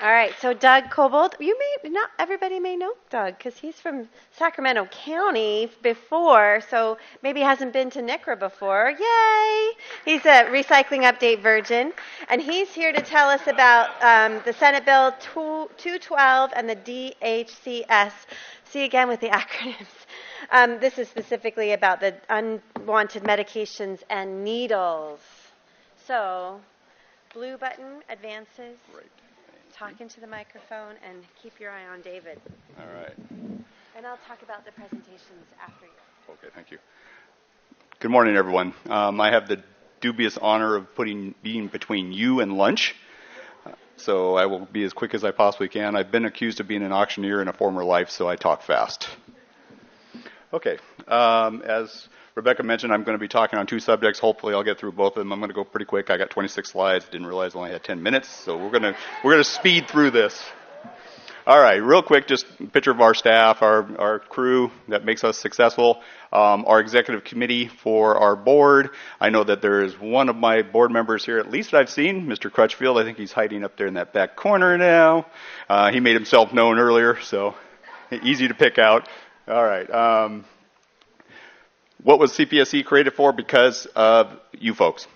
All right, so Doug Kobold, not everybody may know Doug because he's from Sacramento County before, so maybe hasn't been to NCRA before. Yay! He's a recycling update virgin, and he's here to tell us about the Senate Bill 212 and the DHCS. See again with the acronyms. This is specifically about the unwanted medications and needles. So, blue button advances. Right. Talk into the microphone and keep your eye on David. All right. And I'll talk about the presentations after you. Okay, thank you. Good morning, everyone. I have the dubious honor of being between you and lunch, so I will be as quick as I possibly can. I've been accused of being an auctioneer in a former life, so I talk fast. Okay, as Rebecca mentioned, I'm going to be talking on two subjects. Hopefully I'll get through both of them. I'm going to go pretty quick. I got 26 slides. Didn't realize I only had 10 minutes, so we're going to speed through this. All right, real quick, just a picture of our staff, our crew that makes us successful, our executive committee for our board. I know that there is one of my board members here, at least that I've seen, Mr. Crutchfield. I think he's hiding up there in that back corner now. He made himself known earlier, so easy to pick out. All right. What was CPSC created for? Because of you folks.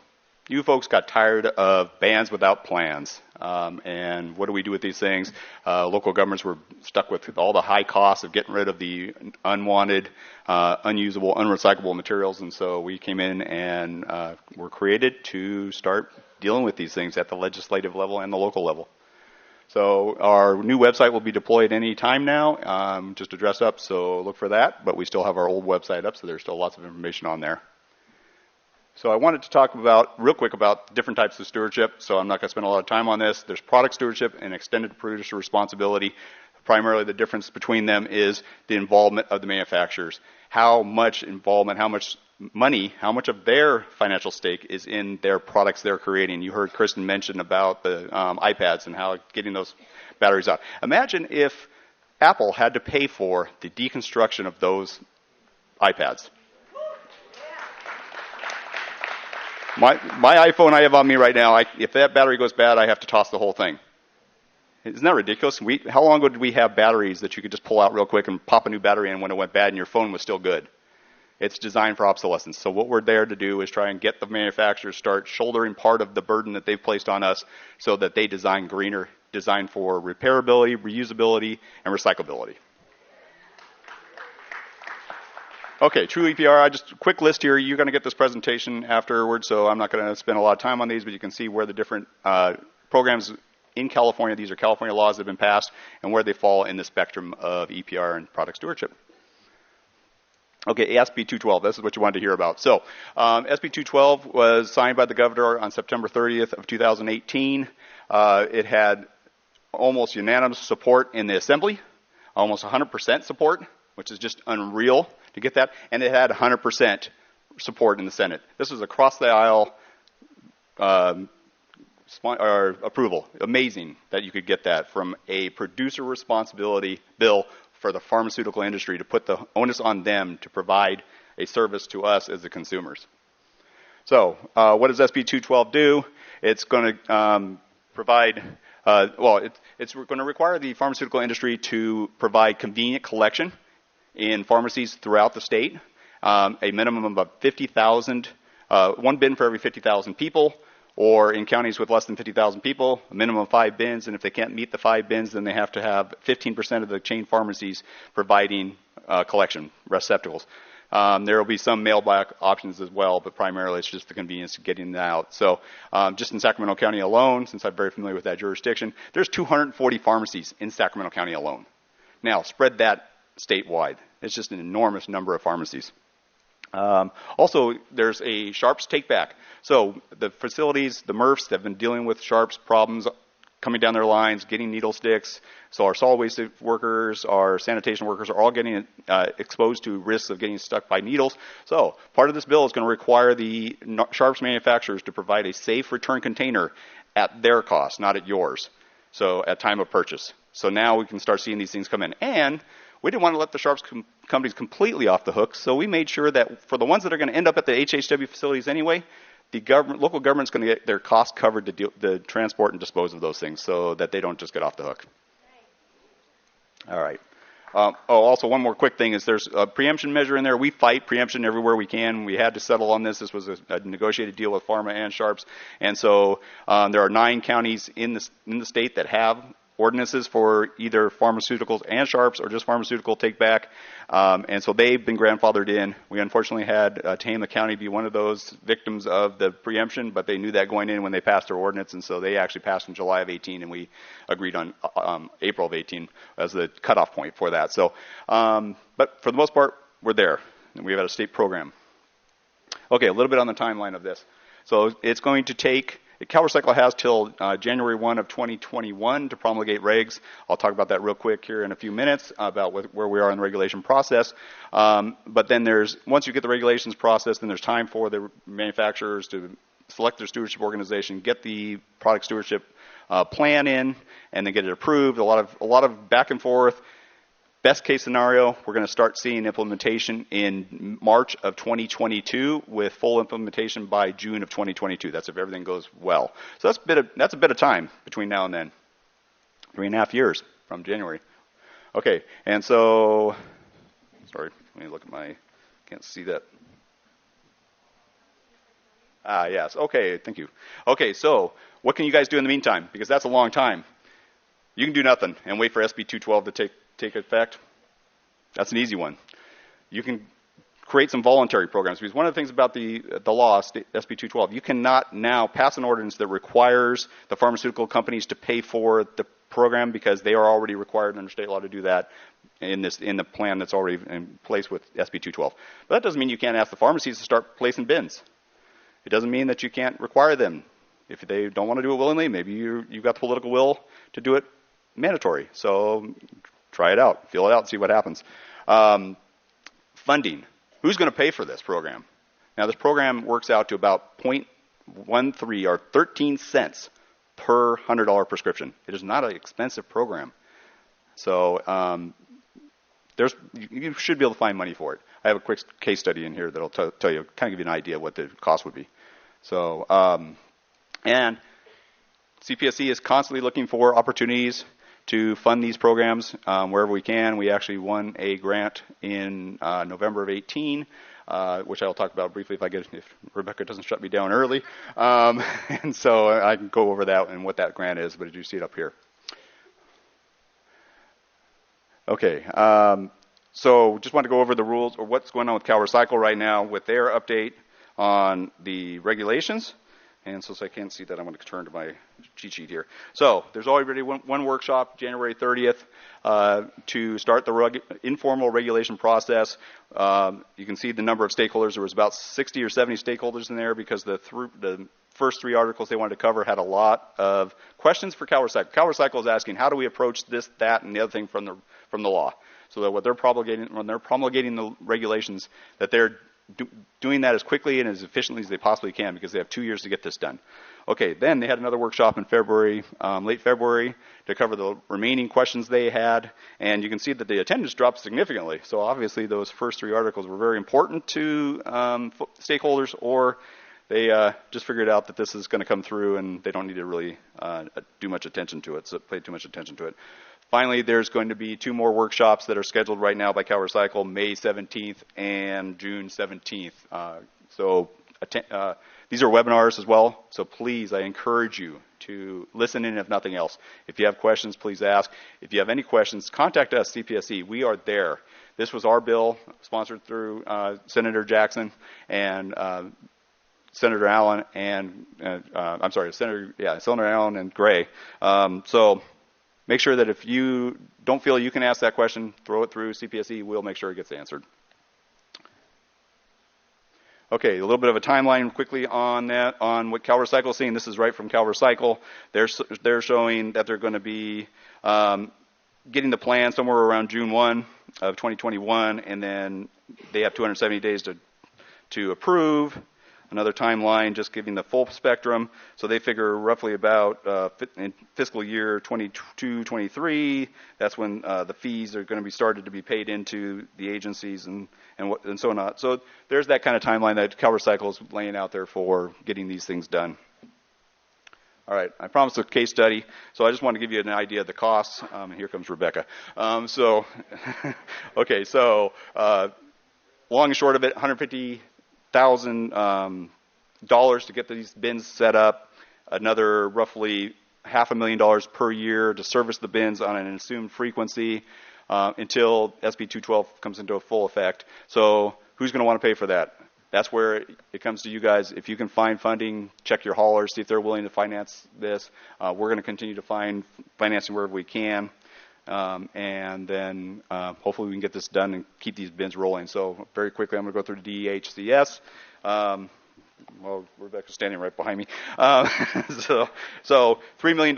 You folks got tired of bans without plans. And what do we do with these things? Local governments were stuck with all the high costs of getting rid of the unwanted, unusable, unrecyclable materials. And so we came in and were created to start dealing with these things at the legislative level and the local level. So our new website will be deployed any time now, just to dress up, so look for that. But we still have our old website up, so there's still lots of information on there. So I wanted to talk real quick about different types of stewardship, so I'm not going to spend a lot of time on this. There's product stewardship and extended producer responsibility. Primarily the difference between them is the involvement of the manufacturers. How much involvement, how much money, how much of their financial stake is in their products they're creating. You heard Kristen mention about the iPads and how getting those batteries out. Imagine if Apple had to pay for the deconstruction of those iPads. My iPhone I have on me right now, if that battery goes bad, I have to toss the whole thing. Isn't that ridiculous? How long ago did we have batteries that you could just pull out real quick and pop a new battery in when it went bad and your phone was still good? It's designed for obsolescence. So what we're there to do is try and get the manufacturers start shouldering part of the burden that they've placed on us so that they design greener, design for repairability, reusability, and recyclability. Okay, true EPR, just a quick list here. You're going to get this presentation afterwards, so I'm not going to spend a lot of time on these, but you can see where the different programs in California, these are California laws that have been passed, and where they fall in the spectrum of EPR and product stewardship. Okay, SB 212, this is what you wanted to hear about. So, SB 212 was signed by the governor on September 30th of 2018. It had almost unanimous support in the assembly, almost 100% support, which is just unreal to get that, and it had 100% support in the Senate. This was across the aisle approval. Amazing that you could get that from a producer responsibility bill for the pharmaceutical industry to put the onus on them to provide a service to us as the consumers. So what does SB 212 do? It's going to provide, it's going to require the pharmaceutical industry to provide convenient collection in pharmacies throughout the state, a minimum of 50,000, one bin for every 50,000 people, or in counties with less than 50,000 people, a minimum of 5 bins, and if they can't meet the 5 bins, then they have to have 15% of the chain pharmacies providing collection receptacles. There will be some mail-back options as well, but primarily it's just the convenience of getting it out. So just in Sacramento County alone, since I'm very familiar with that jurisdiction, there's 240 pharmacies in Sacramento County alone. Now, spread that statewide. It's just an enormous number of pharmacies. Also, there's a Sharps take-back. So the facilities, the MRFs that have been dealing with Sharps problems coming down their lines, getting needle sticks. So our solid waste workers, our sanitation workers are all getting exposed to risks of getting stuck by needles. So part of this bill is going to require the Sharps manufacturers to provide a safe return container at their cost, not at yours. So at time of purchase. So now we can start seeing these things come in. And we didn't want to let the Sharps companies completely off the hook, so we made sure that for the ones that are going to end up at the HHW facilities anyway, local government's going to get their costs covered to transport and dispose of those things, so that they don't just get off the hook. All right. Also, one more quick thing is there's a preemption measure in there. We fight preemption everywhere we can. We had to settle on this. This was a negotiated deal with Pharma and Sharps, and so there are 9 counties in the state that have ordinances for either pharmaceuticals and Sharps or just pharmaceutical take back, and so they've been grandfathered in. We unfortunately had Tama County be one of those victims of the preemption, but they knew that going in when they passed their ordinance, and so they actually passed in July of 18, and we agreed on April of 18 as the cutoff point for that. So, but for the most part, we're there, and we've got a state program. Okay, a little bit on the timeline of this. So it's going to take, CalRecycle has till January 1 of 2021 to promulgate regs. I'll talk about that real quick here in a few minutes about where we are in the regulation process. But then once you get the regulations process, then there's time for the manufacturers to select their stewardship organization, get the product stewardship plan in, and then get it approved. A lot of back and forth. Best case scenario, we're going to start seeing implementation in March of 2022 with full implementation by June of 2022. That's if everything goes well. So that's a bit of time between now and then. 3.5 years from January. Okay, and so, sorry, let me look at can't see that. Yes, okay, thank you. Okay, so what can you guys do in the meantime? Because that's a long time. You can do nothing and wait for SB 212 to take effect. That's an easy one. You can create some voluntary programs, because one of the things about the law, SB 212, you cannot now pass an ordinance that requires the pharmaceutical companies to pay for the program, because they are already required under state law to do that in the plan that's already in place with SB 212. But that doesn't mean you can't ask the pharmacies to start placing bins. It doesn't mean that you can't require them. If they don't want to do it willingly, maybe you've got the political will to do it mandatory. So try it out, feel it out, see what happens. Funding. Who's going to pay for this program? Now, this program works out to about 0.13 or 13 cents per $100 prescription. It is not an expensive program. So you should be able to find money for it. I have a quick case study in here that'll tell you, kind of give you an idea what the cost would be. So, and CPSC is constantly looking for opportunities to fund these programs wherever we can. We actually won a grant in November of 18, which I'll talk about briefly if Rebecca doesn't shut me down early. And so I can go over that and what that grant is, but you see it up here. Okay, so just want to go over the rules or what's going on with CalRecycle right now with their update on the regulations. And since I can't see that, I'm going to turn to my cheat sheet here. So there's already one workshop, January 30th, to start the informal regulation process. You can see the number of stakeholders. There was about 60 or 70 stakeholders in there, because the first 3 articles they wanted to cover had a lot of questions for CalRecycle. CalRecycle is asking, how do we approach this, that, and the other thing from the law? So that when they're promulgating the regulations, that they're doing that as quickly and as efficiently as they possibly can, because they have 2 years to get this done. Okay, then they had another workshop in February, late February, to cover the remaining questions they had, and you can see that the attendance dropped significantly. So obviously those first 3 articles were very important to stakeholders, or they just figured out that this is going to come through and they don't need to really do much attention to it, so pay too much attention to it. Finally, there's going to be 2 more workshops that are scheduled right now by CalRecycle, May 17th and June 17th. These are webinars as well, so please, I encourage you to listen in if nothing else. If you have questions, please ask. If you have any questions, contact us, CPSC. We are there. This was our bill, sponsored through Senator Jackson and Senator Allen and Senator Allen and Gray. So make sure that if you don't feel you can ask that question, throw it through CPSC. We'll make sure it gets answered. Okay, a little bit of a timeline quickly on that, on what CalRecycle is seeing. This is right from CalRecycle. They're showing that they're going to be getting the plan somewhere around June 1 of 2021, and then they have 270 days to approve. another timeline just giving the full spectrum. So they figure roughly about in fiscal year 22-23, that's when the fees are going to be started to be paid into the agencies and so on. So there's that kind of timeline that CalRecycle is laying out there for getting these things done. All right, I promised a case study, so I just want to give you an idea of the costs. Here comes Rebecca. Okay, so long and short of it, $150,000 to get these bins set up, another roughly $500,000 per year to service the bins on an assumed frequency until SB 212 comes into full effect. So who's going to want to pay for that? That's where it comes to you guys. If you can find funding, check your haulers, see if they're willing to finance this. We're going to continue to find financing wherever we can. And then hopefully we can get this done and keep these bins rolling. So very quickly, I'm going to go through the DHCS. Well, Rebecca's standing right behind me. So $3 million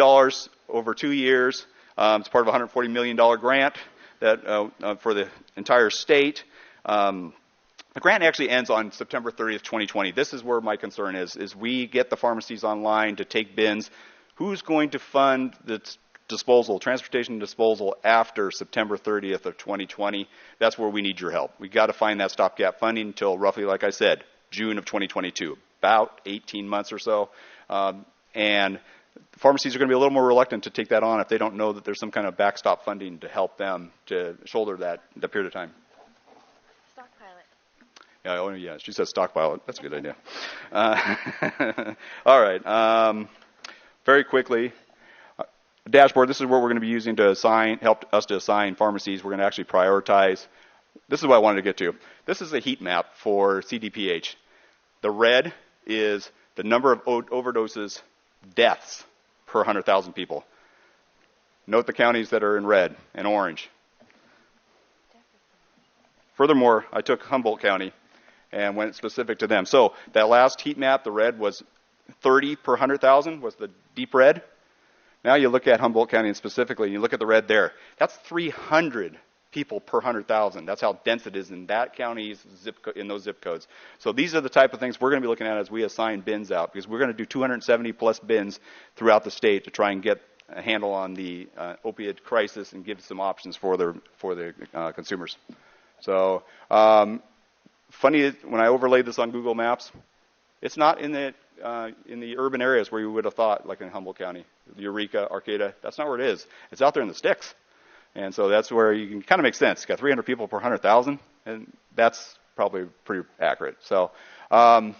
over 2 years. It's part of a $140 million grant that for the entire state. The grant actually ends on September 30th, 2020. This is where my concern is we get the pharmacies online to take bins. Who's going to fund the disposal, transportation disposal after September 30th of 2020? That's where we need your help. We got to find that stopgap funding until roughly, like I said, June of 2022, about 18 months or so. And pharmacies are going to be a little more reluctant to take that on if they don't know that there's some kind of backstop funding to help them to shoulder that period of time. Oh, yeah, she says stockpile it. That's a good idea. All right. Very quickly, dashboard. This is what we're going to be using to help us to assign pharmacies. We're going to actually prioritize. This is what I wanted to get to. This is a heat map for CDPH. The red is the number of overdoses, deaths per 100,000 people. Note the counties that are in red and orange. Furthermore, I took Humboldt County and went specific to them. So that last heat map, the red was 30 per 100,000, was the deep red. Now you look at Humboldt County and specifically, you look at the red there. That's 300 people per 100,000. That's how dense it is in that county's in those zip codes. So these are the type of things we're going to be looking at as we assign bins out, because we're going to do 270 plus bins throughout the state to try and get a handle on the opioid crisis and give some options for the consumers. So funny, when I overlaid this on Google Maps, it's not in the urban areas where you would have thought, like in Humboldt County, Eureka, Arcata. That's not where it is. It's out there in the sticks. And so that's where you can kind of make sense. You've got 300 people per 100,000, and that's probably pretty accurate. So we're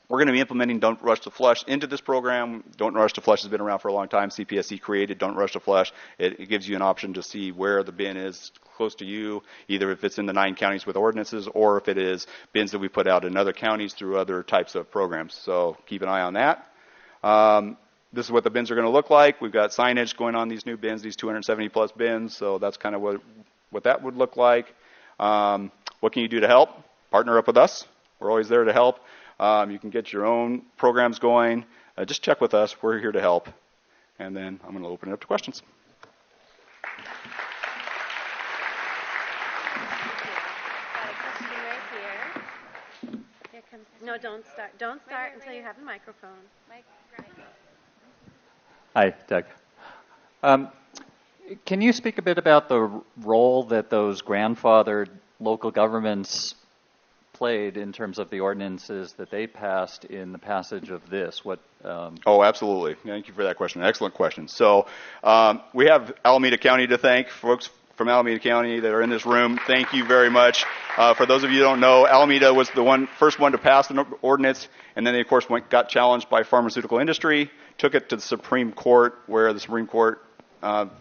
going to be implementing Don't Rush to Flush into this program. Don't Rush to Flush has been around for a long time. CPSC created Don't Rush to Flush. It gives you an option to see where the bin is close to you, either if it's in the 9 counties with ordinances or if it is bins that we put out in other counties through other types of programs. So keep an eye on that. This is what the bins are going to look like. We've got signage going on these new bins, these 270 plus bins. So that's kind of what that would look like. What can you do to help? Partner up with us. We're always there to help. You can get your own programs going. Just check with us. We're here to help. And then I'm going to open it up to questions. No, don't start. Don't start until you have the microphone. Hi, Doug. Can you speak a bit about the role that those grandfathered local governments played in terms of the ordinances that they passed in the passage of this? Oh, absolutely. Thank you for that question. Excellent question. So we have Alameda County to thank. Folks from Alameda County that are in this room, thank you very much. For those of you who don't know, Alameda was the first one to pass the ordinance, and then they, of course, got challenged by pharmaceutical industry, took it to the Supreme Court, where the Supreme Court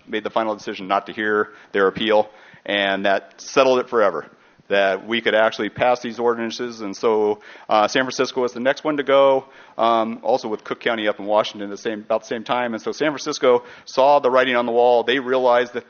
made the final decision not to hear their appeal, and that settled it forever, that we could actually pass these ordinances. And so San Francisco was the next one to go, also with Cook County up in Washington about the same time. And so San Francisco saw the writing on the wall. They realized that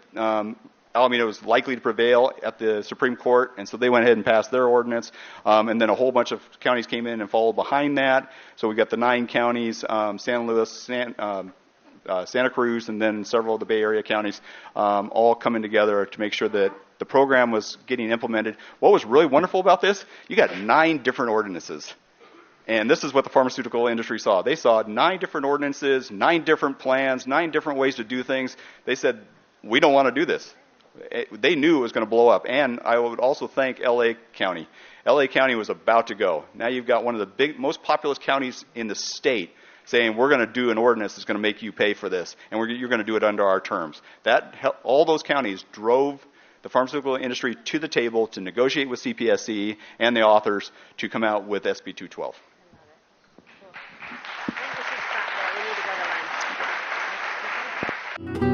Alameda was likely to prevail at the Supreme Court, and so they went ahead and passed their ordinance. And then a whole bunch of counties came in and followed behind that. So we got the 9 counties, San Luis, Santa Cruz, and then several of the Bay Area counties, all coming together to make sure that the program was getting implemented. What was really wonderful about this, you got 9 different ordinances. And this is what the pharmaceutical industry saw. They saw 9 different ordinances, 9 different plans, 9 different ways to do things. They said, we don't want to do this. They knew it was going to blow up. And I would also thank LA County. LA County was about to go. Now you've got one of the most populous counties in the state saying, we're going to do an ordinance that's going to make you pay for this, and you're going to do it under our terms. All those counties drove the pharmaceutical industry to the table to negotiate with CPSC and the authors to come out with SB 212. I think we should stop there. We need to go to lunch.